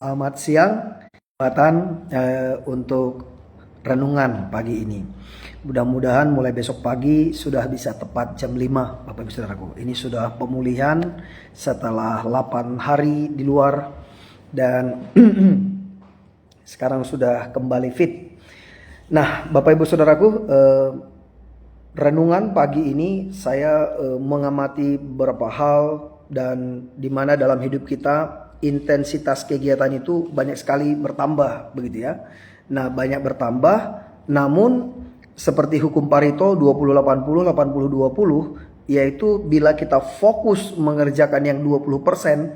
Selamat siang, kesempatan untuk renungan pagi ini. Mudah-mudahan mulai besok pagi sudah bisa tepat jam 5, Bapak Ibu Saudaraku. Ini sudah pemulihan setelah 8 hari di luar dan sekarang sudah kembali fit. Nah, Bapak Ibu Saudaraku, renungan pagi ini saya mengamati beberapa hal dan di mana dalam hidup kita intensitas kegiatan itu banyak sekali bertambah begitu ya. Nah, banyak bertambah, namun seperti hukum Pareto 20-80 80-20, yaitu bila kita fokus mengerjakan yang 20%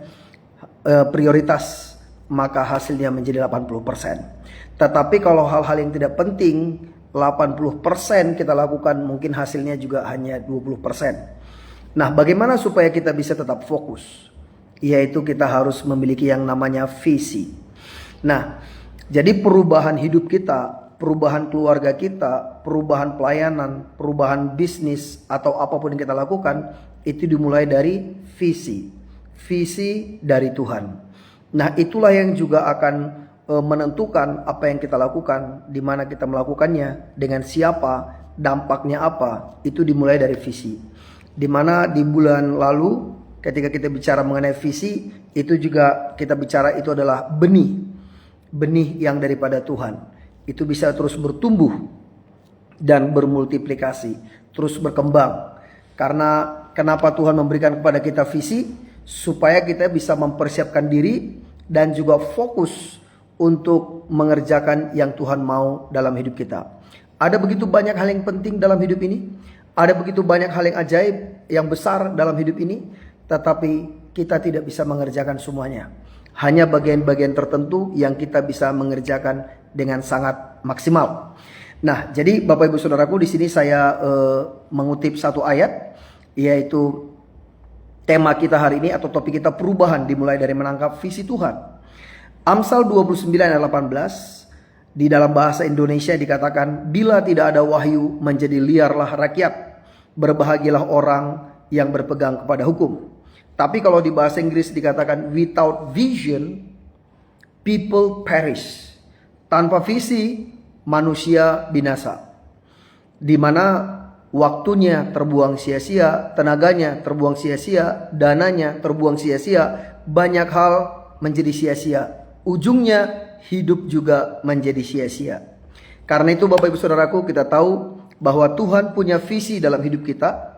prioritas, maka hasilnya menjadi 80%. Tetapi kalau hal-hal yang tidak penting 80% kita lakukan, mungkin hasilnya juga hanya 20%. Nah, bagaimana supaya kita bisa tetap fokus? Yaitu kita harus memiliki yang namanya visi. Nah, jadi perubahan hidup kita, perubahan keluarga kita, perubahan pelayanan, perubahan bisnis atau apapun yang kita lakukan, itu dimulai dari visi. Visi dari Tuhan. Nah, itulah yang juga akan menentukan apa yang kita lakukan, di mana kita melakukannya, dengan siapa, dampaknya apa, itu dimulai dari visi. Di mana di bulan lalu ketika kita bicara mengenai visi, itu juga kita bicara itu adalah benih. Benih yang daripada Tuhan. Itu bisa terus bertumbuh dan bermultiplikasi, terus berkembang. Karena kenapa Tuhan memberikan kepada kita visi? Supaya kita bisa mempersiapkan diri dan juga fokus untuk mengerjakan yang Tuhan mau dalam hidup kita. Ada begitu banyak hal yang penting dalam hidup ini. Ada begitu banyak hal yang ajaib, yang besar dalam hidup ini. Tetapi kita tidak bisa mengerjakan semuanya. Hanya bagian-bagian tertentu yang kita bisa mengerjakan dengan sangat maksimal. Nah, jadi Bapak Ibu Saudaraku, di sini saya mengutip satu ayat, yaitu tema kita hari ini atau topik kita perubahan dimulai dari menangkap visi Tuhan. Amsal 29 ayat 18 di dalam bahasa Indonesia dikatakan, bila tidak ada wahyu menjadi liarlah rakyat, berbahagialah orang yang berpegang kepada hukum. Tapi kalau di bahasa Inggris dikatakan without vision people perish. Tanpa visi manusia binasa. Di mana waktunya terbuang sia-sia, tenaganya terbuang sia-sia, dananya terbuang sia-sia, banyak hal menjadi sia-sia. Ujungnya hidup juga menjadi sia-sia. Karena itu Bapak Ibu Saudaraku, kita tahu bahwa Tuhan punya visi dalam hidup kita.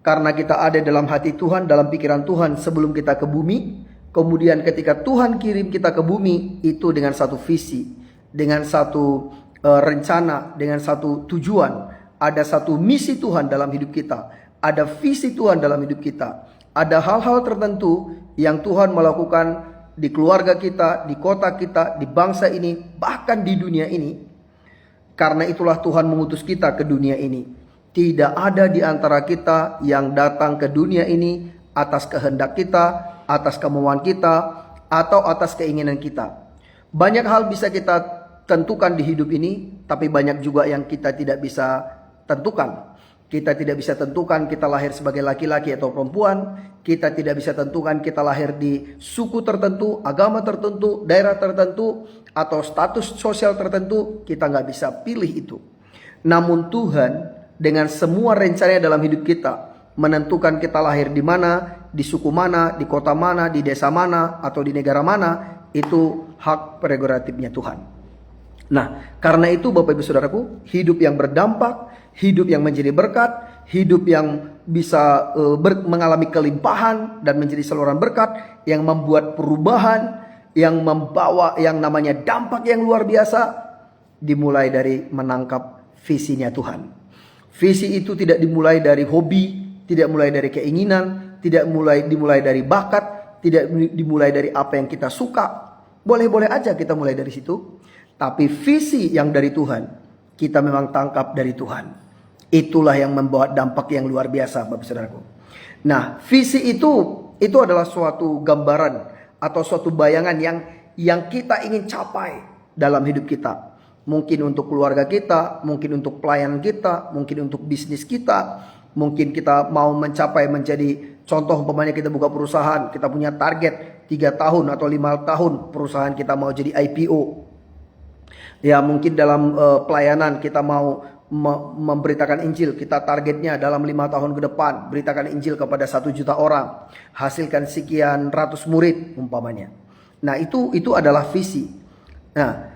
Karena kita ada dalam hati Tuhan, dalam pikiran Tuhan sebelum kita ke bumi. Kemudian ketika Tuhan kirim kita ke bumi, itu dengan satu visi, dengan satu rencana, dengan satu tujuan. Ada satu misi Tuhan dalam hidup kita. Ada visi Tuhan dalam hidup kita. Ada hal-hal tertentu yang Tuhan melakukan di keluarga kita, di kota kita, di bangsa ini, bahkan di dunia ini. Karena itulah Tuhan mengutus kita ke dunia ini. Tidak ada di antara kita yang datang ke dunia ini atas kehendak kita, atas kemauan kita, atau atas keinginan kita. Banyak hal bisa kita tentukan di hidup ini, tapi banyak juga yang kita tidak bisa tentukan. Kita tidak bisa tentukan kita lahir sebagai laki-laki atau perempuan. Kita tidak bisa tentukan kita lahir di suku tertentu, agama tertentu, daerah tertentu, atau status sosial tertentu. Kita nggak bisa pilih itu. Namun Tuhan dengan semua rencananya dalam hidup kita, menentukan kita lahir di mana, di suku mana, di kota mana, di desa mana, atau di negara mana, itu hak prerogatifnya Tuhan. Nah, karena itu Bapak Ibu Saudaraku, hidup yang berdampak, hidup yang menjadi berkat, hidup yang bisa mengalami kelimpahan dan menjadi saluran berkat, yang membuat perubahan, yang membawa yang namanya dampak yang luar biasa, dimulai dari menangkap visinya Tuhan. Visi itu tidak dimulai dari hobi, tidak mulai dari keinginan, tidak dimulai dari bakat, tidak dimulai dari apa yang kita suka. Boleh-boleh aja kita mulai dari situ. Tapi visi yang dari Tuhan, kita memang tangkap dari Tuhan. Itulah yang membawa dampak yang luar biasa, Bapak Saudaraku. Nah, visi itu adalah suatu gambaran atau suatu bayangan yang kita ingin capai dalam hidup kita. Mungkin untuk keluarga kita, mungkin untuk pelayanan kita, mungkin untuk bisnis kita, mungkin kita mau mencapai menjadi contoh, umpamanya kita buka perusahaan, kita punya target 3 tahun atau 5 tahun perusahaan kita mau jadi IPO. Ya mungkin dalam pelayanan kita mau memberitakan Injil, kita targetnya dalam 5 tahun ke depan beritakan Injil kepada 1 juta orang, hasilkan sekian ratus murid umpamanya. Nah itu adalah visi. Nah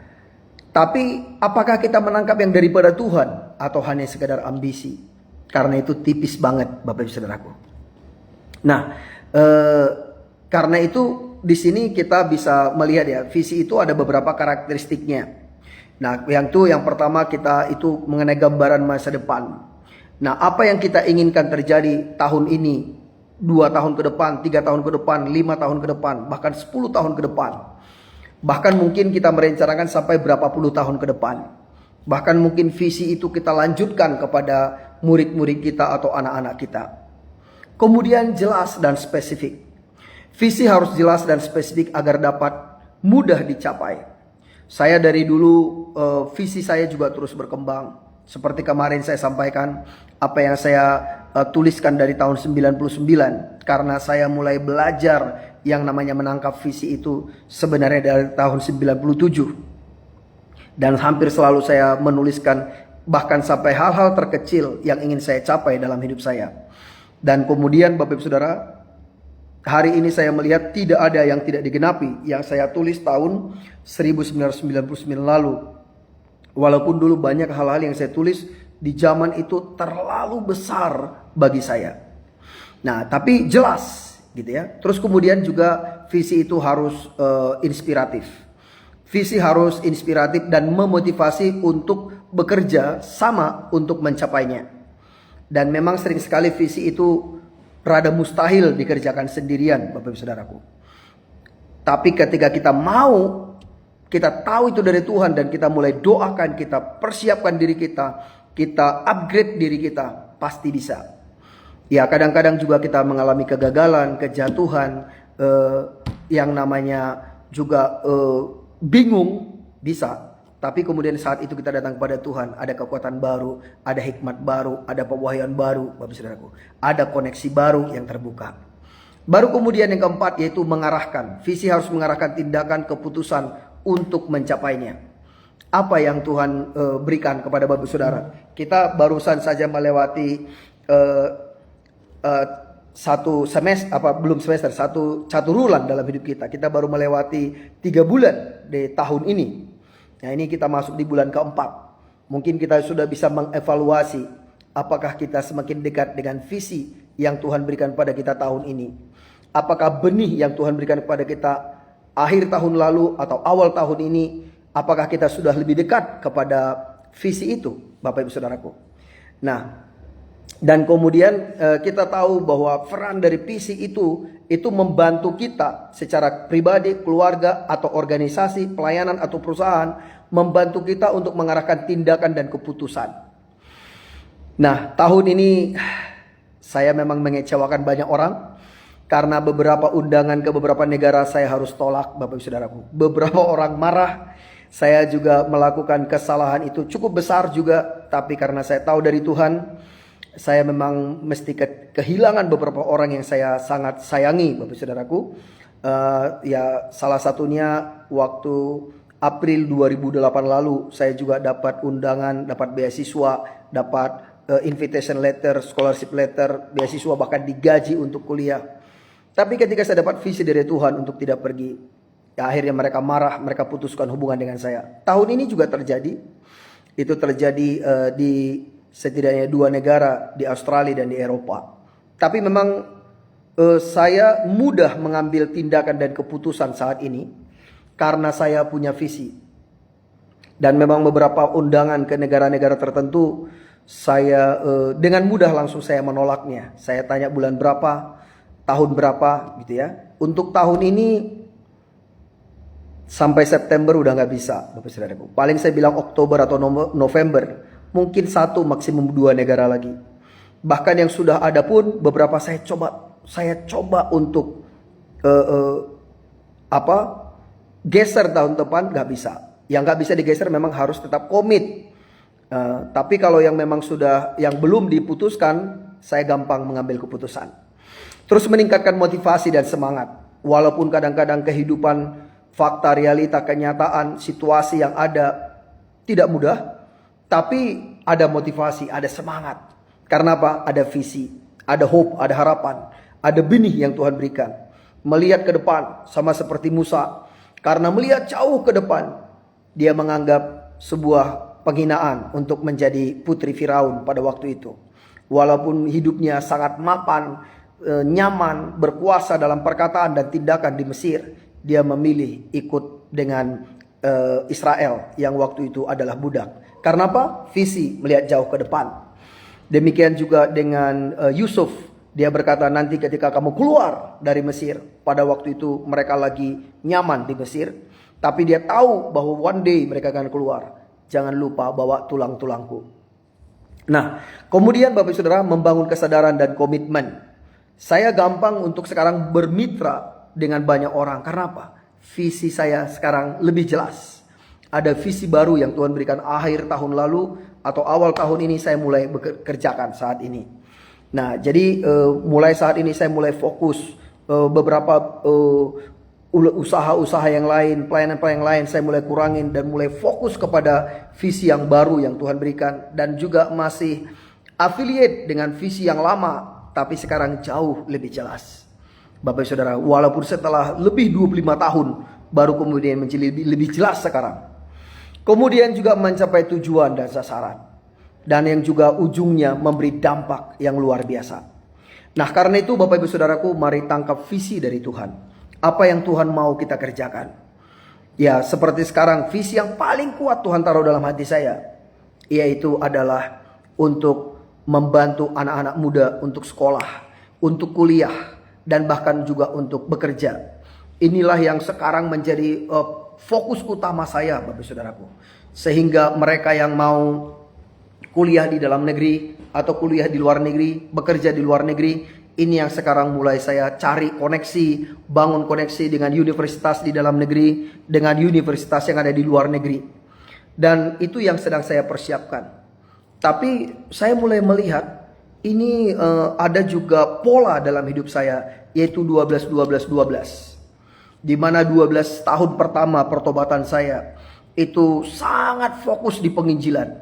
tapi apakah kita menangkap yang daripada Tuhan atau hanya sekedar ambisi? Karena itu tipis banget Bapak Ibu Saudaraku. Nah karena itu di sini kita bisa melihat ya, visi itu ada beberapa karakteristiknya. Nah, yang pertama kita itu mengenai gambaran masa depan. Nah, apa yang kita inginkan terjadi tahun ini, 2 tahun ke depan, 3 tahun ke depan, 5 tahun ke depan, bahkan 10 tahun ke depan. Bahkan mungkin kita merencanakan sampai berapa puluh tahun ke depan. Bahkan mungkin visi itu kita lanjutkan kepada murid-murid kita atau anak-anak kita. Kemudian jelas dan spesifik. Visi harus jelas dan spesifik agar dapat mudah dicapai. Saya dari dulu visi saya juga terus berkembang. Seperti kemarin saya sampaikan apa yang saya tuliskan dari tahun 99. Karena saya mulai belajar yang namanya menangkap visi itu sebenarnya dari tahun 97. Dan hampir selalu saya menuliskan bahkan sampai hal-hal terkecil yang ingin saya capai dalam hidup saya. Dan kemudian Bapak Ibu Saudara, hari ini saya melihat tidak ada yang tidak digenapi yang saya tulis tahun 1999 lalu. Walaupun dulu banyak hal-hal yang saya tulis di zaman itu terlalu besar bagi saya. Nah, tapi jelas gitu ya. Terus kemudian juga visi itu harus inspiratif. Visi harus inspiratif dan memotivasi untuk bekerja sama untuk mencapainya. Dan memang sering sekali visi itu rada mustahil dikerjakan sendirian Bapak Ibu Saudaraku. Tapi ketika kita mau, kita tahu itu dari Tuhan dan kita mulai doakan, kita persiapkan diri kita upgrade diri kita, pasti bisa. Ya kadang-kadang juga kita mengalami kegagalan, kejatuhan, yang namanya juga bingung, bisa. Tapi kemudian saat itu kita datang kepada Tuhan, ada kekuatan baru, ada hikmat baru, ada pewahyuan baru, Bapak Saudaraku. Ada koneksi baru yang terbuka. Baru kemudian yang keempat yaitu mengarahkan. Visi harus mengarahkan tindakan keputusan untuk mencapainya. Apa yang Tuhan berikan kepada Bapak Saudara. Kita barusan saja melewati satu semester, satu catur bulan dalam hidup kita. Kita baru melewati 3 bulan di tahun ini. Nah ini kita masuk di bulan keempat. Mungkin kita sudah bisa mengevaluasi apakah kita semakin dekat dengan visi yang Tuhan berikan pada kita tahun ini. Apakah benih yang Tuhan berikan kepada kita akhir tahun lalu atau awal tahun ini, apakah kita sudah lebih dekat kepada visi itu Bapak Ibu Saudaraku. Nah dan kemudian kita tahu bahwa peran dari visi itu membantu kita secara pribadi, keluarga atau organisasi, pelayanan atau perusahaan, membantu kita untuk mengarahkan tindakan dan keputusan. Nah, tahun ini saya memang mengecewakan banyak orang karena beberapa undangan ke beberapa negara saya harus tolak, Bapak Ibu Saudaraku. Beberapa orang marah, saya juga melakukan kesalahan itu cukup besar juga, tapi karena saya tahu dari Tuhan, saya memang mesti kehilangan beberapa orang yang saya sangat sayangi, Bapak Saudaraku. Ya salah satunya waktu April 2008 lalu saya juga dapat undangan, dapat beasiswa, dapat invitation letter, scholarship letter, beasiswa, bahkan digaji untuk kuliah. Tapi ketika saya dapat visi dari Tuhan untuk tidak pergi, ya akhirnya mereka marah, mereka putuskan hubungan dengan saya. Tahun ini juga terjadi. Itu terjadi di setidaknya 2 negara, di Australia dan di Eropa. Tapi memang saya mudah mengambil tindakan dan keputusan saat ini karena saya punya visi. Dan memang beberapa undangan ke negara-negara tertentu saya dengan mudah langsung saya menolaknya. Saya tanya bulan berapa, tahun berapa gitu ya. Untuk tahun ini sampai September udah nggak bisa, Bapak Saudaraku. Paling saya bilang Oktober atau November. Mungkin 1 maksimum 2 negara lagi. Bahkan yang sudah ada pun beberapa saya coba untuk geser tahun depan, nggak bisa. Yang nggak bisa digeser memang harus tetap komit. Tapi kalau yang memang sudah yang belum diputuskan, saya gampang mengambil keputusan. Terus meningkatkan motivasi dan semangat. Walaupun kadang-kadang kehidupan, fakta, realita, kenyataan, situasi yang ada tidak mudah, tapi ada motivasi, ada semangat. Karena apa? Ada visi, ada hope, ada harapan, ada benih yang Tuhan berikan. Melihat ke depan, sama seperti Musa. Karena melihat jauh ke depan, dia menganggap sebuah penghinaan untuk menjadi putri Firaun pada waktu itu. Walaupun hidupnya sangat mapan, nyaman, berkuasa dalam perkataan dan tindakan di Mesir, dia memilih ikut dengan Israel yang waktu itu adalah budak. Karena apa? Visi, melihat jauh ke depan. Demikian juga dengan Yusuf. Dia berkata, nanti ketika kamu keluar dari Mesir, pada waktu itu mereka lagi nyaman di Mesir, tapi dia tahu bahwa one day mereka akan keluar. Jangan lupa bawa tulang-tulangku. Nah, kemudian Bapak Saudara membangun kesadaran dan komitmen. Saya gampang untuk sekarang bermitra dengan banyak orang. Karena apa? Visi saya sekarang lebih jelas. Ada visi baru yang Tuhan berikan akhir tahun lalu atau awal tahun ini saya mulai bekerjakan saat ini. Nah, jadi mulai saat ini saya mulai fokus beberapa usaha-usaha yang lain, pelayanan-pelayanan yang lain saya mulai kurangin dan mulai fokus kepada visi yang baru yang Tuhan berikan. Dan juga masih affiliate dengan visi yang lama, tapi sekarang jauh lebih jelas. Bapak Saudara, walaupun setelah lebih 25 tahun baru kemudian menjadi lebih jelas sekarang. Kemudian juga mencapai tujuan dan sasaran. Dan yang juga ujungnya memberi dampak yang luar biasa. Nah, karena itu Bapak Ibu Saudaraku, mari tangkap visi dari Tuhan. Apa yang Tuhan mau kita kerjakan. Ya, seperti sekarang visi yang paling kuat Tuhan taruh dalam hati saya, yaitu adalah untuk membantu anak-anak muda untuk sekolah, untuk kuliah, dan bahkan juga untuk bekerja. Inilah yang sekarang menjadi fokus utama saya, Bapak Saudaraku. Sehingga mereka yang mau kuliah di dalam negeri atau kuliah di luar negeri, bekerja di luar negeri, ini yang sekarang mulai saya cari koneksi, bangun koneksi dengan universitas di dalam negeri, dengan universitas yang ada di luar negeri. Dan itu yang sedang saya persiapkan. Tapi saya mulai melihat ini ada juga pola dalam hidup saya, yaitu 12-12-12. Di mana 12 tahun pertama pertobatan saya itu sangat fokus di penginjilan.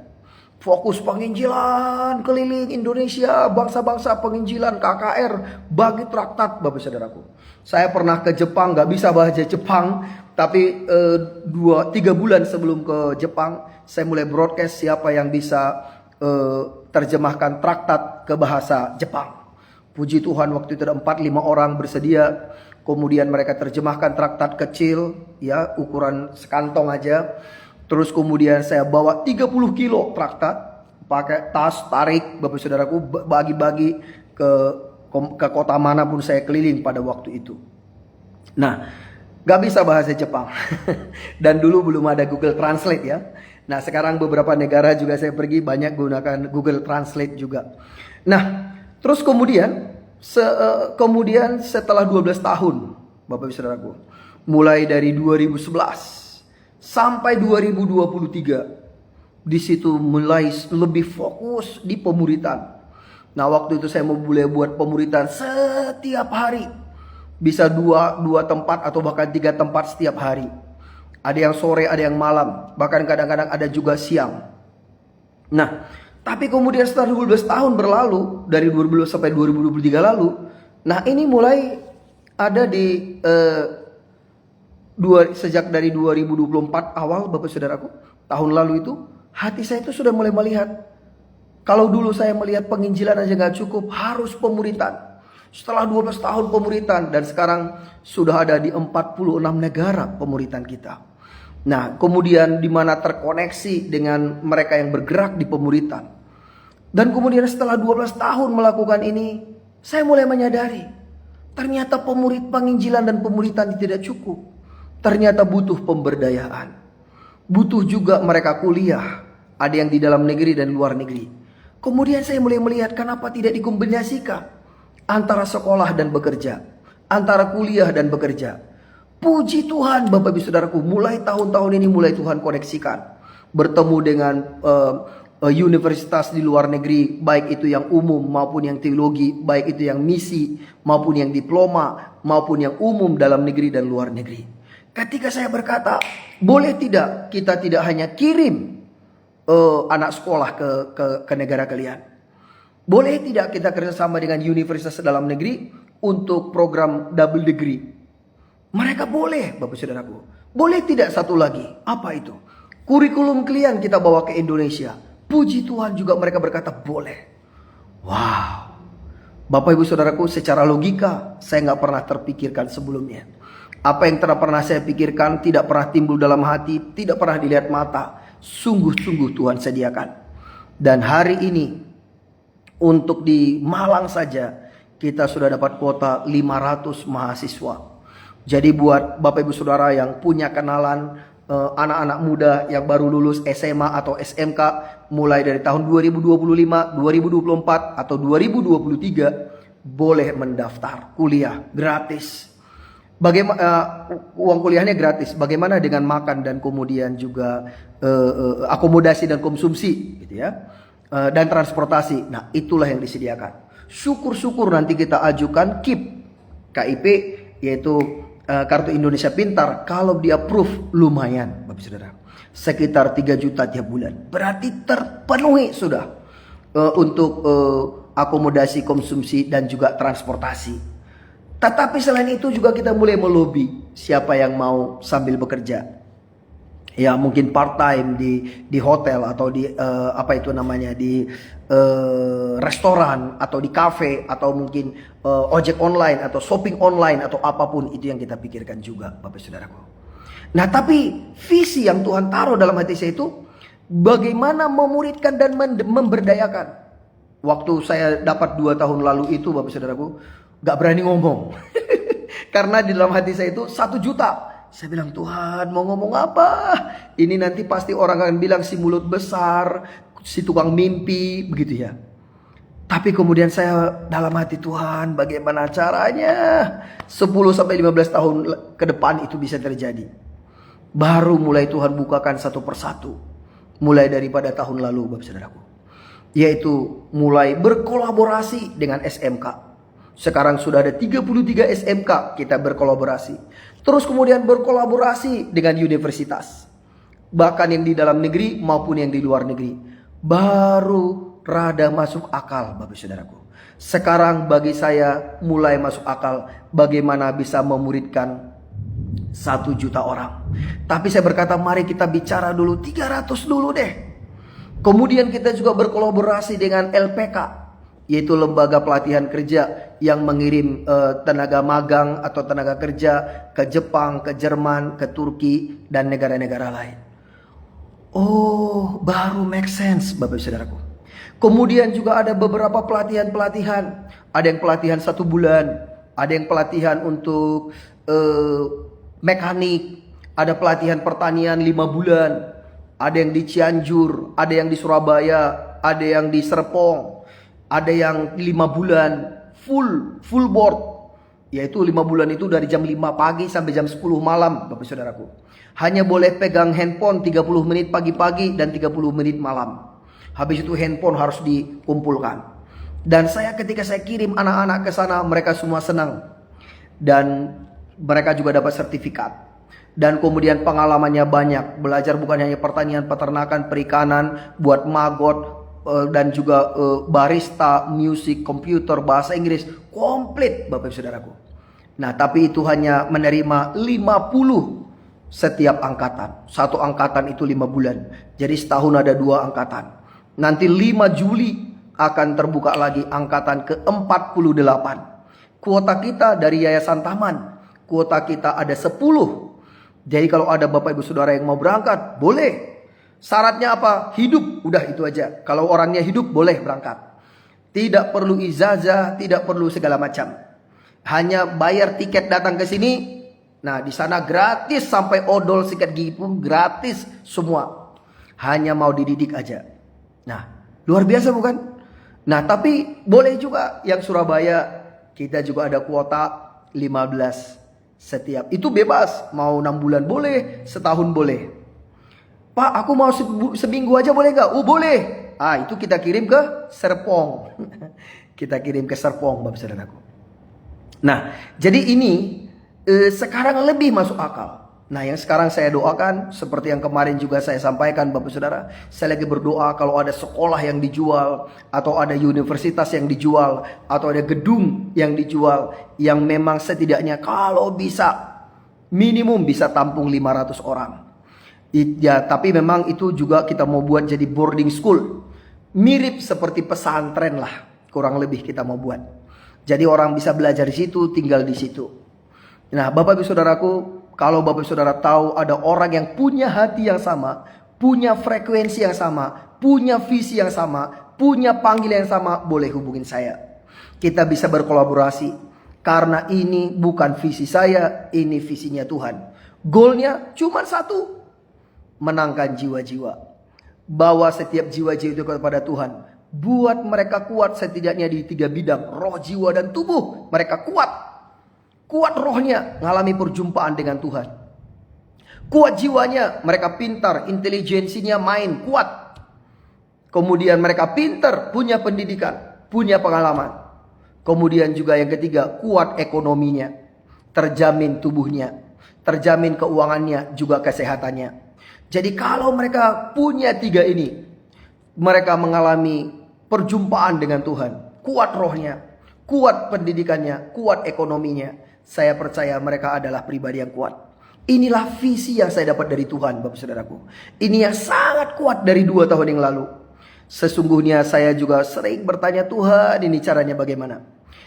Fokus penginjilan keliling Indonesia, bangsa-bangsa penginjilan, KKR, bagi traktat, Bapak Saudaraku. Saya pernah ke Jepang, gak bisa bahasa Jepang, tapi 2-3 bulan sebelum ke Jepang, saya mulai broadcast siapa yang bisa terjemahkan traktat ke bahasa Jepang. Puji Tuhan waktu itu ada 4-5 orang bersedia. Kemudian mereka terjemahkan traktat kecil, ya ukuran sekantong aja. Terus kemudian saya bawa 30 kilo traktat, pakai tas, tarik, Bapak Saudaraku, bagi-bagi ke kota manapun saya keliling pada waktu itu. Nah, gak bisa bahasa Jepang. Dan dulu belum ada Google Translate ya. Nah, sekarang beberapa negara juga saya pergi banyak gunakan Google Translate juga. Nah, terus kemudian setelah 12 tahun, Bapak Saudaraku, mulai dari 2011 sampai 2023, di situ mulai lebih fokus di pemuritan. Nah, waktu itu saya mulai buat pemuritan setiap hari, bisa dua tempat atau bahkan 3 tempat setiap hari. Ada yang sore, ada yang malam, bahkan kadang-kadang ada juga siang. Nah, tapi kemudian setelah 12 tahun berlalu, dari 2012 sampai 2023 lalu, nah ini mulai ada di sejak dari 2024 awal, Bapak Saudaraku, tahun lalu itu, hati saya itu sudah mulai melihat, kalau dulu saya melihat penginjilan aja gak cukup, harus pemuritan. Setelah 12 tahun pemuritan, dan sekarang sudah ada di 46 negara pemuritan kita. Nah, kemudian di mana terkoneksi dengan mereka yang bergerak di pemuritan. Dan kemudian setelah 12 tahun melakukan ini, saya mulai menyadari, ternyata penginjilan dan pemuritan tidak cukup. Ternyata butuh pemberdayaan. Butuh juga mereka kuliah. Ada yang di dalam negeri dan luar negeri. Kemudian saya mulai melihat kenapa tidak dikombinasikan antara sekolah dan bekerja, antara kuliah dan bekerja. Puji Tuhan Bapak Ibu Saudaraku, mulai tahun-tahun ini mulai Tuhan koneksikan. Bertemu dengan universitas di luar negeri, baik itu yang umum maupun yang teologi, baik itu yang misi maupun yang diploma maupun yang umum dalam negeri dan luar negeri. Ketika saya berkata, boleh tidak kita tidak hanya kirim anak sekolah ke negara kalian, boleh tidak kita kerjasama dengan universitas dalam negeri untuk program double degree? Mereka boleh, Bapak Saudaraku. Boleh tidak satu lagi? Apa itu? Kurikulum kalian kita bawa ke Indonesia. Puji Tuhan juga mereka berkata boleh. Wow. Bapak Ibu Saudaraku, secara logika saya nggak pernah terpikirkan sebelumnya. Apa yang pernah saya pikirkan tidak pernah timbul dalam hati, tidak pernah dilihat mata. Sungguh-sungguh Tuhan sediakan. Dan hari ini untuk di Malang saja kita sudah dapat kuota 500 mahasiswa. Jadi buat Bapak Ibu Saudara yang punya kenalan anak-anak muda yang baru lulus SMA atau SMK mulai dari tahun 2025, 2024 atau 2023 boleh mendaftar kuliah gratis. Bagaimana uang kuliahnya gratis? Bagaimana dengan makan dan kemudian juga akomodasi dan konsumsi, gitu ya, dan transportasi? Nah, itulah yang disediakan. Syukur-syukur nanti kita ajukan KIP, yaitu Kartu Indonesia Pintar. Kalau di approve lumayan, Bapak Saudara, sekitar 3 juta tiap bulan. Berarti terpenuhi sudah untuk akomodasi, konsumsi dan juga transportasi. Tetapi selain itu juga kita mulai melobi siapa yang mau sambil bekerja. Ya mungkin part time di hotel atau di apa itu namanya di restoran atau di kafe atau mungkin ojek online atau shopping online atau apapun itu yang kita pikirkan juga, Bapak Saudaraku. Nah, tapi visi yang Tuhan taruh dalam hati saya itu bagaimana memuridkan dan memberdayakan. Waktu saya dapat 2 tahun lalu itu, Bapak Saudaraku, gak berani ngomong. Karena di dalam hati saya itu 1 juta. Saya bilang, Tuhan mau ngomong apa? Ini nanti pasti orang akan bilang si mulut besar, si tukang mimpi, begitu ya. Tapi kemudian saya dalam hati, Tuhan bagaimana caranya 10-15 tahun ke depan itu bisa terjadi. Baru mulai Tuhan bukakan satu persatu. Mulai daripada tahun lalu, Bapak Saudaraku. Yaitu mulai berkolaborasi dengan SMK. Sekarang sudah ada 33 SMK kita berkolaborasi. Terus kemudian berkolaborasi dengan universitas. Bahkan yang di dalam negeri maupun yang di luar negeri. Baru rada masuk akal, Bapak Saudaraku. Sekarang bagi saya mulai masuk akal bagaimana bisa memuridkan 1 juta orang. Tapi saya berkata mari kita bicara dulu 300 dulu deh. Kemudian kita juga berkolaborasi dengan LPK, yaitu lembaga pelatihan kerja yang mengirim tenaga magang atau tenaga kerja ke Jepang, ke Jerman, ke Turki dan negara-negara lain. Oh, baru make sense, Bapak Saudaraku. Kemudian juga ada beberapa pelatihan-pelatihan. Ada yang pelatihan 1 bulan, ada yang pelatihan untuk mekanik, ada pelatihan pertanian 5 bulan, ada yang di Cianjur, ada yang di Surabaya, ada yang di Serpong, ada yang 5 bulan full board, yaitu 5 bulan itu dari jam 5 pagi sampai jam 10 malam, Bapak Saudaraku. Hanya boleh pegang handphone 30 menit pagi-pagi dan 30 menit malam. Habis itu handphone harus dikumpulkan. Dan ketika saya kirim anak-anak ke sana, mereka semua senang. Dan mereka juga dapat sertifikat. Dan kemudian pengalamannya banyak. Belajar bukan hanya pertanian, peternakan, perikanan, buat magot, dan juga barista, musik, komputer, bahasa Inggris. Komplit, Bapak Saudaraku. Nah, tapi itu hanya menerima 50 setiap angkatan. Satu angkatan itu 5 bulan. Jadi setahun ada 2 angkatan. Nanti 5 Juli akan terbuka lagi angkatan ke-48. Kuota kita dari Yayasan Taman, kuota kita ada 10. Jadi kalau ada Bapak Ibu Saudara yang mau berangkat, boleh. Syaratnya apa? Hidup, udah itu aja. Kalau orangnya hidup, boleh berangkat. Tidak perlu ijazah, tidak perlu segala macam. Hanya bayar tiket datang ke sini. Nah, di sana gratis sampai odol sikat gigi pun gratis semua. Hanya mau dididik aja. Nah, luar biasa bukan? Nah, tapi boleh juga yang Surabaya, kita juga ada kuota 15 setiap. Itu bebas, mau 6 bulan boleh, setahun boleh. Pak, aku mau seminggu aja boleh gak? Oh boleh. Itu kita kirim ke Serpong. Kita kirim ke Serpong, Bapak Saudaraku. Nah, jadi ini sekarang lebih masuk akal. Nah, yang sekarang saya doakan, seperti yang kemarin juga saya sampaikan Bapak Saudara, saya lagi berdoa kalau ada sekolah yang dijual, atau ada universitas yang dijual, atau ada gedung yang dijual, yang memang setidaknya kalau bisa, minimum bisa tampung 500 orang. Ya, tapi memang itu juga kita mau buat jadi boarding school. Mirip seperti pesantren lah, kurang lebih kita mau buat. Jadi orang bisa belajar di situ, tinggal di situ. Nah, Bapak Ibu Saudaraku, kalau Bapak Ibu Saudara tahu ada orang yang punya hati yang sama, punya frekuensi yang sama, punya visi yang sama, punya panggilan yang sama, boleh hubungin saya. Kita bisa berkolaborasi. Karena ini bukan visi saya, ini visinya Tuhan. Goalnya cuma satu, menangkan jiwa-jiwa. Bawa setiap jiwa-jiwa itu kepada Tuhan. Buat mereka kuat setidaknya di 3 bidang. Roh, jiwa, dan tubuh. Mereka kuat. Kuat rohnya, ngalami perjumpaan dengan Tuhan. Kuat jiwanya, mereka pintar, intelijensinya main, kuat. Kemudian mereka pintar, punya pendidikan, punya pengalaman. Kemudian juga yang ketiga, kuat ekonominya. Terjamin tubuhnya, terjamin keuangannya, juga kesehatannya. Jadi kalau mereka punya 3 ini, mereka mengalami perjumpaan dengan Tuhan. Kuat rohnya, kuat pendidikannya, kuat ekonominya. Saya percaya mereka adalah pribadi yang kuat. Inilah visi yang saya dapat dari Tuhan, Bapak Saudaraku. Ini yang sangat kuat dari 2 tahun yang lalu. Sesungguhnya saya juga sering bertanya, Tuhan ini caranya bagaimana?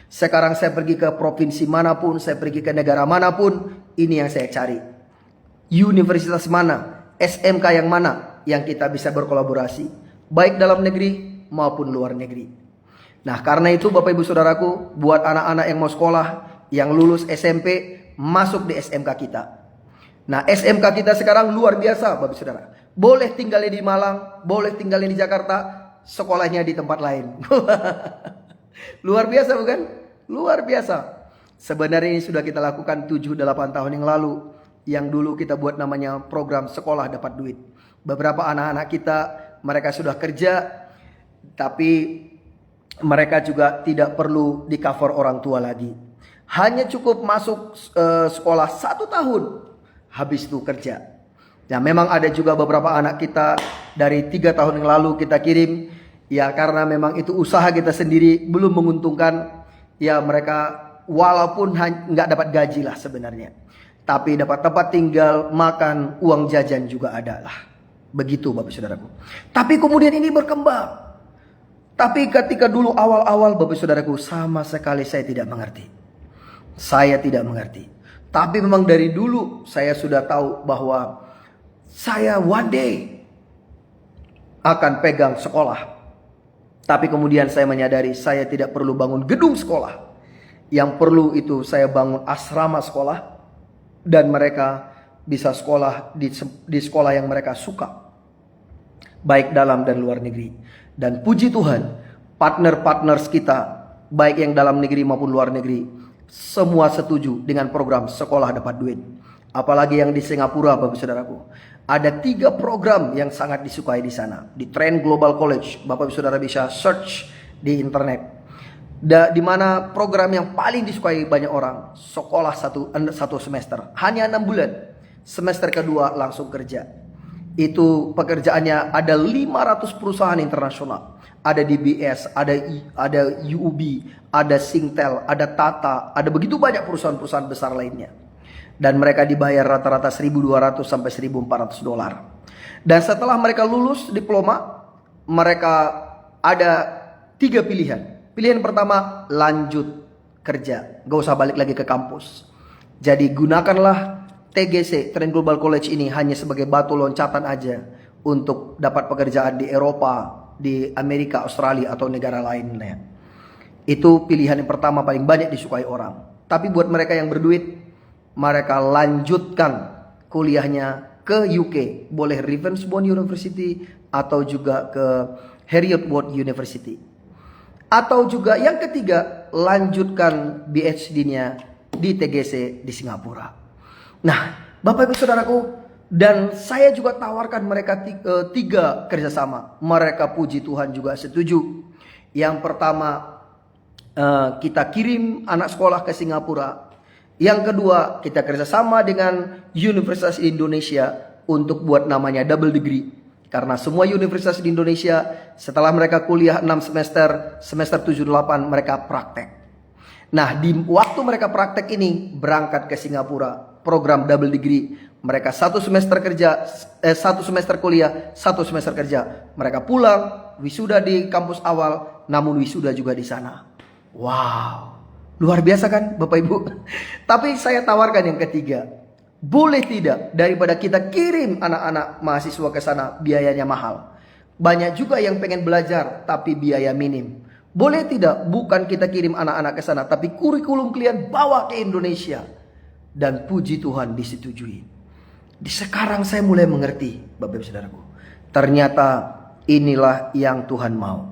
Sekarang saya pergi ke provinsi manapun, saya pergi ke negara manapun, ini yang saya cari. Universitas mana? SMK yang mana yang kita bisa berkolaborasi, baik dalam negeri maupun luar negeri. Nah, karena itu Bapak Ibu Saudaraku, buat anak-anak yang mau sekolah, yang lulus SMP, masuk di SMK kita. Nah, SMK kita sekarang luar biasa Bapak Saudara. Boleh tinggal di Malang, boleh tinggal di Jakarta, sekolahnya di tempat lain. Luar biasa bukan? Luar biasa. Sebenarnya ini sudah kita lakukan 7-8 tahun yang lalu. Yang dulu kita buat namanya program sekolah dapat duit. Beberapa anak-anak kita, mereka sudah kerja, tapi mereka juga tidak perlu di cover orang tua lagi. Hanya cukup masuk sekolah 1 tahun, habis itu kerja. Nah, memang ada juga beberapa anak kita dari 3 tahun yang lalu kita kirim. Ya, karena memang itu usaha kita sendiri, belum menguntungkan. Ya, mereka walaupun nggak dapat gaji lah sebenarnya, tapi dapat tempat tinggal, makan, uang jajan juga ada lah. Begitu Bapak Saudaraku. Tapi kemudian ini berkembang. Tapi ketika dulu awal-awal Bapak Saudaraku, sama sekali saya tidak mengerti. Saya tidak mengerti. Tapi memang dari dulu saya sudah tahu bahwa saya one day akan pegang sekolah. Tapi kemudian saya menyadari saya tidak perlu bangun gedung sekolah. Yang perlu itu saya bangun asrama sekolah. Dan mereka bisa sekolah di sekolah yang mereka suka, baik dalam dan luar negeri. Dan puji Tuhan, partner-partners kita, baik yang dalam negeri maupun luar negeri, semua setuju dengan program sekolah dapat duit. Apalagi yang di Singapura Bapak Saudaraku, ada 3 program yang sangat disukai di sana. Di Trend Global College, Bapak Saudara bisa search di internet. Di mana program yang paling disukai banyak orang, sekolah satu semester, hanya 6 bulan. Semester kedua langsung kerja. Itu pekerjaannya ada 500 perusahaan internasional. Ada DBS, ada UOB, ada Singtel, ada Tata, ada begitu banyak perusahaan-perusahaan besar lainnya. Dan mereka dibayar rata-rata 1.200 sampai 1.400 dolar. Dan setelah mereka lulus diploma, mereka ada 3 pilihan. Pilihan pertama, lanjut kerja, gak usah balik lagi ke kampus. Jadi gunakanlah TGC, Trend Global College ini hanya sebagai batu loncatan aja untuk dapat pekerjaan di Eropa, di Amerika, Australia, atau negara lainnya. Itu pilihan yang pertama paling banyak disukai orang. Tapi buat mereka yang berduit, mereka lanjutkan kuliahnya ke UK. Boleh Ravensbourne University atau juga ke Heriot-Watt University. Atau juga yang ketiga, lanjutkan PhD-nya di TGC di Singapura. Nah, Bapak Ibu Saudaraku, Dan saya juga tawarkan mereka tiga kerjasama. Mereka puji Tuhan juga setuju. Yang pertama, kita kirim anak sekolah ke Singapura. Yang kedua, kita kerjasama dengan Universitas Indonesia untuk buat namanya double degree. Karena semua universitas di Indonesia setelah mereka kuliah 6 semester, semester 7-8 mereka praktek. Nah, di waktu mereka praktek ini berangkat ke Singapura, program double degree. Mereka 1 semester kerja, 1 semester kuliah, 1 semester kerja. Mereka pulang, wisuda di kampus awal, namun wisuda juga di sana. Wow, luar biasa kan Bapak Ibu? Tapi saya tawarkan yang ketiga. Boleh tidak daripada kita kirim anak-anak mahasiswa ke sana, biayanya mahal. Banyak juga yang pengen belajar tapi biaya minim. Boleh tidak bukan kita kirim anak-anak ke sana, tapi kurikulum kalian bawa ke Indonesia. Dan puji Tuhan disetujui. Sekarang saya mulai mengerti Bapak Ibu Saudaraku. Ternyata inilah yang Tuhan mau.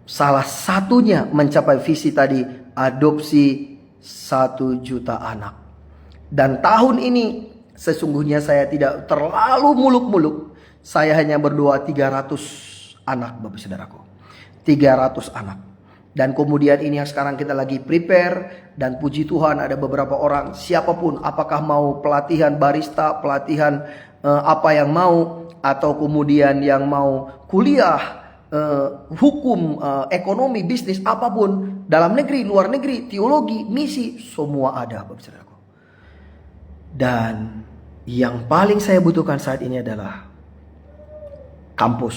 Salah satunya mencapai visi tadi, adopsi 1 juta anak. Dan tahun ini sesungguhnya saya tidak terlalu muluk-muluk. Saya hanya berdoa 300 anak Bapak Saudaraku. 300 anak. Dan kemudian ini yang sekarang kita lagi prepare. Dan puji Tuhan ada beberapa orang, siapapun, apakah mau pelatihan barista, pelatihan apa yang mau, atau kemudian yang mau kuliah hukum, ekonomi, bisnis, apapun, dalam negeri, luar negeri, teologi, misi, semua ada Bapak Saudaraku. Dan yang paling saya butuhkan saat ini adalah kampus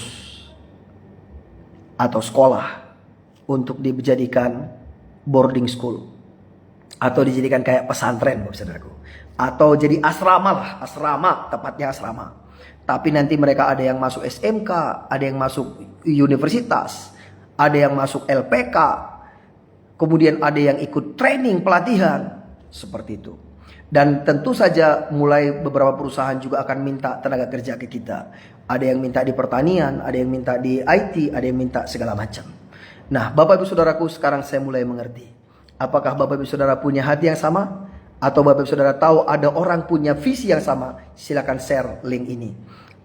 atau sekolah untuk dijadikan boarding school, atau dijadikan kayak pesantren Bapak Saudaraku, atau jadi asrama lah, asrama, tepatnya asrama. Tapi nanti mereka ada yang masuk SMK, ada yang masuk universitas, ada yang masuk LPK, kemudian ada yang ikut training, pelatihan, seperti itu. Dan tentu saja mulai beberapa perusahaan juga akan minta tenaga kerja ke kita. Ada yang minta di pertanian, ada yang minta di IT, ada yang minta segala macam. Nah, Bapak Ibu Saudaraku, sekarang saya mulai mengerti. Apakah Bapak Ibu Saudara punya hati yang sama? Atau Bapak Ibu Saudara tahu ada orang punya visi yang sama? Silakan share link ini.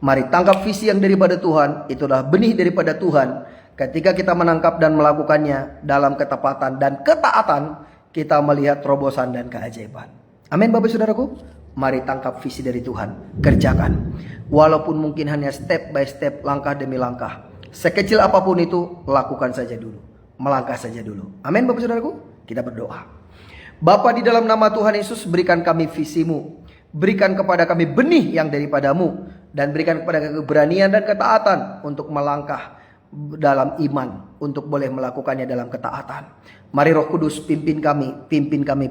Mari tangkap visi yang daripada Tuhan. Itulah benih daripada Tuhan. Ketika kita menangkap dan melakukannya dalam ketepatan dan ketaatan, kita melihat terobosan dan keajaiban. Amin Bapak Saudaraku. Mari tangkap visi dari Tuhan. Kerjakan. Walaupun mungkin hanya step by step, langkah demi langkah. Sekecil apapun itu, lakukan saja dulu. Melangkah saja dulu. Amin Bapak Saudaraku. Kita berdoa. Bapa, di dalam nama Tuhan Yesus, berikan kami visimu. Berikan kepada kami benih yang daripadamu. Dan berikan kepada kami keberanian dan ketaatan untuk melangkah dalam iman. Untuk boleh melakukannya dalam ketaatan. Mari Roh Kudus pimpin kami,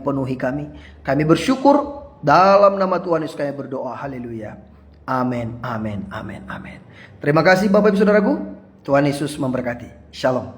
penuhi kami. Kami bersyukur dalam nama Tuhan Yesus kami berdoa. Haleluya. Amin, amin, amin, amin. Terima kasih Bapak Ibu Saudaraku. Tuhan Yesus memberkati. Shalom.